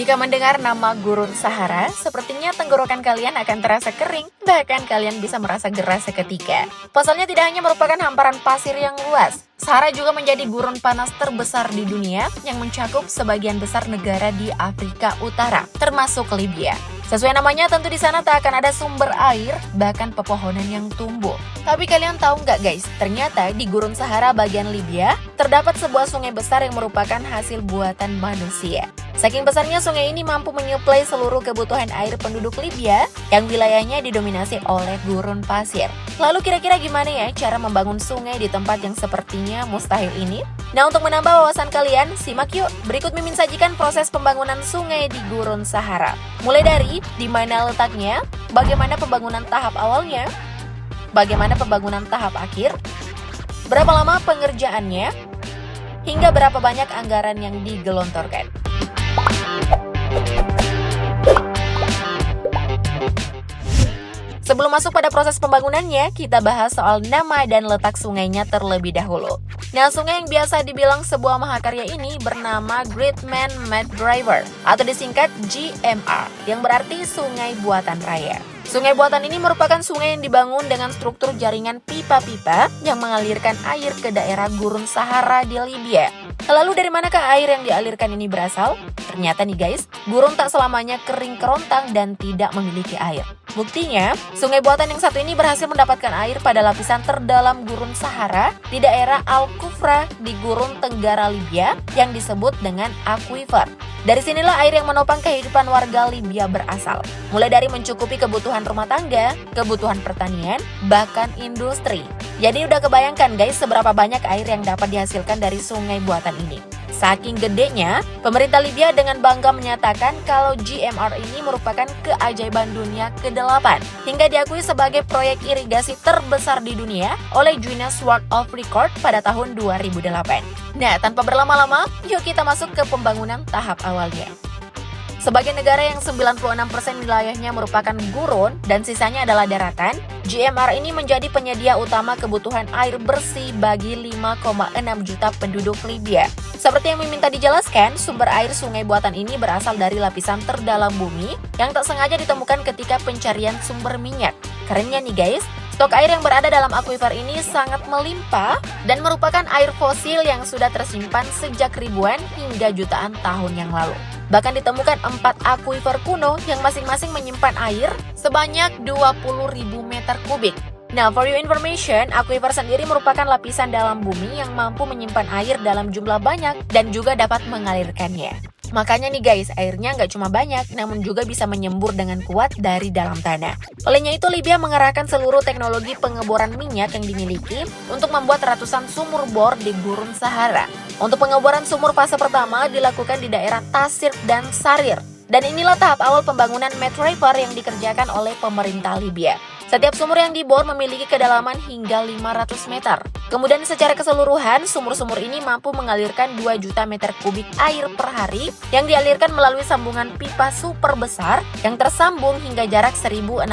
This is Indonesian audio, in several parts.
Jika mendengar nama gurun Sahara, sepertinya tenggorokan kalian akan terasa kering, bahkan kalian bisa merasa gerah seketika. Pasalnya tidak hanya merupakan hamparan pasir yang luas, Sahara juga menjadi gurun panas terbesar di dunia yang mencakup sebagian besar negara di Afrika Utara, termasuk Libya. Sesuai namanya, tentu di sana tak akan ada sumber air, bahkan pepohonan yang tumbuh. Tapi kalian tahu nggak guys, ternyata di gurun Sahara bagian Libya, terdapat sebuah sungai besar yang merupakan hasil buatan manusia. Saking besarnya sungai ini mampu menyuplai seluruh kebutuhan air penduduk Libya yang wilayahnya didominasi oleh gurun pasir. Lalu kira-kira gimana ya cara membangun sungai di tempat yang sepertinya mustahil ini? Nah, untuk menambah wawasan kalian, simak yuk. Berikut Mimin sajikan proses pembangunan sungai di gurun Sahara. Mulai dari di mana letaknya, bagaimana pembangunan tahap awalnya, bagaimana pembangunan tahap akhir, berapa lama pengerjaannya, hingga berapa banyak anggaran yang digelontorkan. Sebelum masuk pada proses pembangunannya, kita bahas soal nama dan letak sungainya terlebih dahulu. Nah, sungai yang biasa dibilang sebuah mahakarya ini bernama Great Man Made River atau disingkat GMR, yang berarti Sungai Buatan Raya. Sungai buatan ini merupakan sungai yang dibangun dengan struktur jaringan pipa-pipa yang mengalirkan air ke daerah gurun Sahara di Libya. Lalu dari manakah air yang dialirkan ini berasal? Ternyata nih guys, gurun tak selamanya kering kerontang dan tidak memiliki air. Buktinya, sungai buatan yang satu ini berhasil mendapatkan air pada lapisan terdalam gurun Sahara di daerah Al-Kufra di gurun tenggara Libya yang disebut dengan aquifer. Dari sinilah air yang menopang kehidupan warga Libya berasal. Mulai dari mencukupi kebutuhan rumah tangga, kebutuhan pertanian, bahkan industri. Jadi udah kebayangkan guys seberapa banyak air yang dapat dihasilkan dari sungai buatan ini. Saking gedenya, pemerintah Libya dengan bangga menyatakan kalau GMR ini merupakan keajaiban dunia ke-8 hingga diakui sebagai proyek irigasi terbesar di dunia oleh Guinness World of Record pada tahun 2008. Nah, tanpa berlama-lama, yuk kita masuk ke pembangunan tahap awalnya. Sebagai negara yang 96% wilayahnya merupakan gurun dan sisanya adalah daratan, GMR ini menjadi penyedia utama kebutuhan air bersih bagi 5,6 juta penduduk Libya. Seperti yang Mimin tadi jelaskan, sumber air sungai buatan ini berasal dari lapisan terdalam bumi yang tak sengaja ditemukan ketika pencarian sumber minyak. Kerennya nih guys, stok air yang berada dalam aquifer ini sangat melimpah dan merupakan air fosil yang sudah tersimpan sejak ribuan hingga jutaan tahun yang lalu. Bahkan ditemukan 4 aquifer kuno yang masing-masing menyimpan air sebanyak 20.000 meter kubik. Nah, for your information, aquifer sendiri merupakan lapisan dalam bumi yang mampu menyimpan air dalam jumlah banyak dan juga dapat mengalirkannya. Makanya nih guys, airnya nggak cuma banyak, namun juga bisa menyembur dengan kuat dari dalam tanah. Olehnya itu, Libya mengerahkan seluruh teknologi pengeboran minyak yang dimiliki untuk membuat ratusan sumur bor di gurun Sahara. Untuk pengeboran sumur fase pertama dilakukan di daerah Tasir dan Sarir. Dan inilah tahap awal pembangunan Made River yang dikerjakan oleh pemerintah Libya. Setiap sumur yang dibor memiliki kedalaman hingga 500 meter. Kemudian secara keseluruhan, sumur-sumur ini mampu mengalirkan 2 juta meter kubik air per hari yang dialirkan melalui sambungan pipa super besar yang tersambung hingga jarak 1.600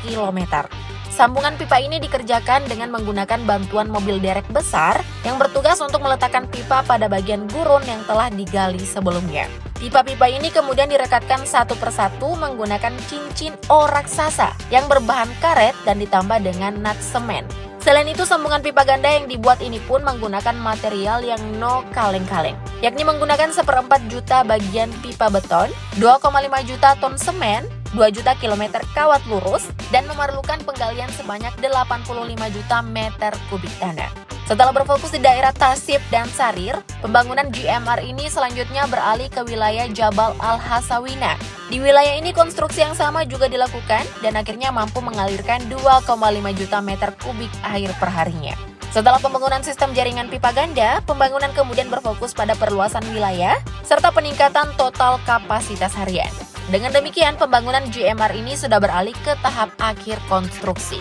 km. Sambungan pipa ini dikerjakan dengan menggunakan bantuan mobil derek besar yang bertugas untuk meletakkan pipa pada bagian gurun yang telah digali sebelumnya. Pipa-pipa ini kemudian direkatkan satu persatu menggunakan cincin O raksasa yang berbahan karet dan ditambah dengan nut semen. Selain itu, sambungan pipa ganda yang dibuat ini pun menggunakan material yang no kaleng-kaleng, yakni menggunakan 1/4 juta bagian pipa beton, 2,5 juta ton semen, 2 juta kilometer kawat lurus, dan memerlukan penggalian sebanyak 85 juta meter kubik tanah. Setelah berfokus di daerah Tasib dan Sarir, pembangunan GMR ini selanjutnya beralih ke wilayah Jabal Al-Hasawina. Di wilayah ini konstruksi yang sama juga dilakukan dan akhirnya mampu mengalirkan 2,5 juta meter kubik air per harinya. Setelah pembangunan sistem jaringan pipa ganda, pembangunan kemudian berfokus pada perluasan wilayah serta peningkatan total kapasitas harian. Dengan demikian, pembangunan GMR ini sudah beralih ke tahap akhir konstruksi.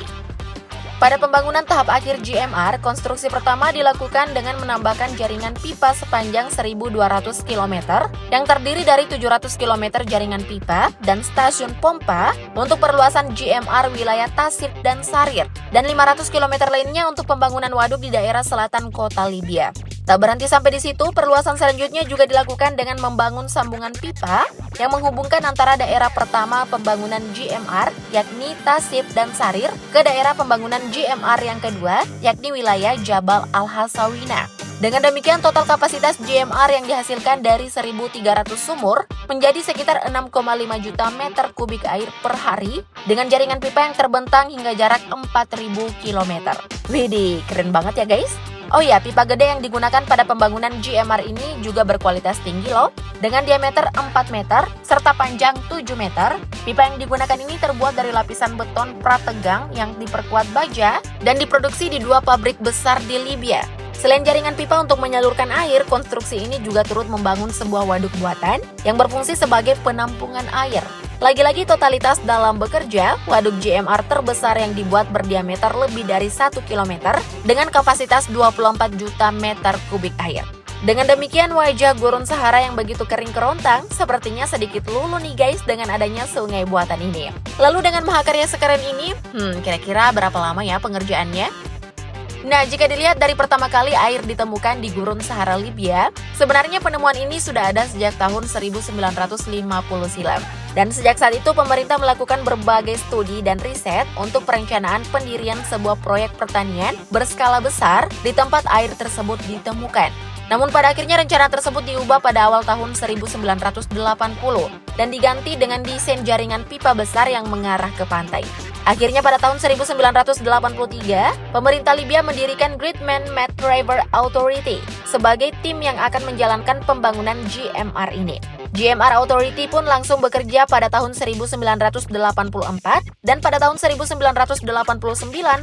Pada pembangunan tahap akhir GMR, konstruksi pertama dilakukan dengan menambahkan jaringan pipa sepanjang 1.200 km yang terdiri dari 700 km jaringan pipa dan stasiun pompa untuk perluasan GMR wilayah Tasir dan Sarir, dan 500 km lainnya untuk pembangunan waduk di daerah selatan kota Libya. Tak berhenti sampai di situ, perluasan selanjutnya juga dilakukan dengan membangun sambungan pipa yang menghubungkan antara daerah pertama pembangunan GMR, yakni Tasib dan Sarir, ke daerah pembangunan GMR yang kedua, yakni wilayah Jabal Al-Hasawina. Dengan demikian, total kapasitas GMR yang dihasilkan dari 1.300 sumur menjadi sekitar 6,5 juta meter kubik air per hari dengan jaringan pipa yang terbentang hingga jarak 4.000 km. Widih, keren banget ya guys! Oh ya, pipa gede yang digunakan pada pembangunan GMR ini juga berkualitas tinggi loh, dengan diameter 4 meter serta panjang 7 meter. Pipa yang digunakan ini terbuat dari lapisan beton prategang yang diperkuat baja dan diproduksi di 2 pabrik besar di Libya. Selain jaringan pipa untuk menyalurkan air, konstruksi ini juga turut membangun sebuah waduk buatan yang berfungsi sebagai penampungan air. Lagi-lagi totalitas dalam bekerja, waduk GMR terbesar yang dibuat berdiameter lebih dari 1 km dengan kapasitas 24 juta meter kubik air. Dengan demikian, wajah gurun Sahara yang begitu kering kerontang sepertinya sedikit luluh nih guys dengan adanya sungai buatan ini. Lalu dengan mahakarya sekeren ini, kira-kira berapa lama ya pengerjaannya? Nah, jika dilihat dari pertama kali air ditemukan di gurun Sahara Libya, sebenarnya penemuan ini sudah ada sejak tahun 1950 silam. Dan sejak saat itu pemerintah melakukan berbagai studi dan riset untuk perencanaan pendirian sebuah proyek pertanian berskala besar di tempat air tersebut ditemukan. Namun pada akhirnya rencana tersebut diubah pada awal tahun 1980 dan diganti dengan desain jaringan pipa besar yang mengarah ke pantai. Akhirnya pada tahun 1983, pemerintah Libya mendirikan Great Man Made River Authority sebagai tim yang akan menjalankan pembangunan GMR ini. GMR Authority pun langsung bekerja pada tahun 1984 dan pada tahun 1989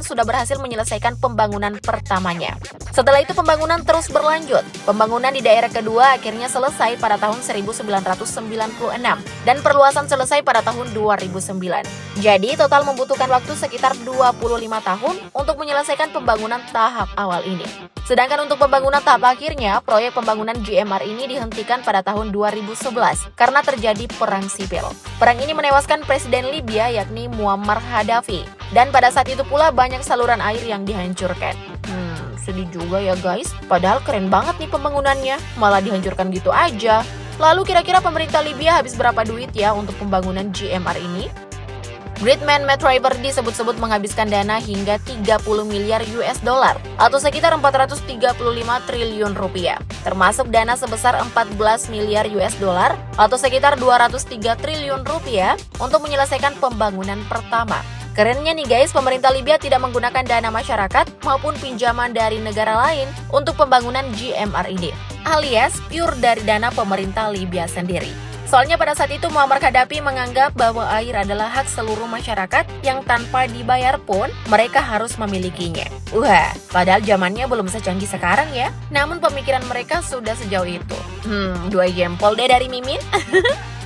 sudah berhasil menyelesaikan pembangunan pertamanya. Setelah itu pembangunan terus berlanjut. Pembangunan di daerah kedua akhirnya selesai pada tahun 1996 dan perluasan selesai pada tahun 2009. Jadi total membutuhkan waktu sekitar 25 tahun untuk menyelesaikan pembangunan tahap awal ini. Sedangkan untuk pembangunan tahap akhirnya, proyek pembangunan GMR ini dihentikan pada tahun 2011 karena terjadi perang sipil. Perang ini menewaskan Presiden Libya yakni Muammar Gaddafi. Dan pada saat itu pula banyak saluran air yang dihancurkan. Sedih juga ya guys, padahal keren banget nih pembangunannya, malah dihancurkan gitu aja. Lalu kira-kira pemerintah Libya habis berapa duit ya untuk pembangunan GMR ini? Great Man Made River disebut-sebut menghabiskan dana hingga 30 miliar US dollar atau sekitar 435 triliun rupiah, termasuk dana sebesar 14 miliar US dollar atau sekitar 203 triliun rupiah untuk menyelesaikan pembangunan pertama. Kerennya nih guys, pemerintah Libya tidak menggunakan dana masyarakat maupun pinjaman dari negara lain untuk pembangunan GMR ini, alias pure dari dana pemerintah Libya sendiri. Soalnya pada saat itu Muammar Gaddafi menganggap bahwa air adalah hak seluruh masyarakat yang tanpa dibayar pun mereka harus memilikinya. Wah, padahal zamannya belum secanggih sekarang ya. Namun pemikiran mereka sudah sejauh itu. 2 jempol deh dari Mimin.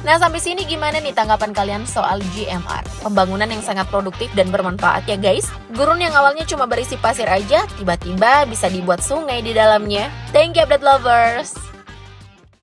Nah, sampai sini gimana nih tanggapan kalian soal GMR? Pembangunan yang sangat produktif dan bermanfaat ya guys. Gurun yang awalnya cuma berisi pasir aja, tiba-tiba bisa dibuat sungai di dalamnya. Thank you update lovers!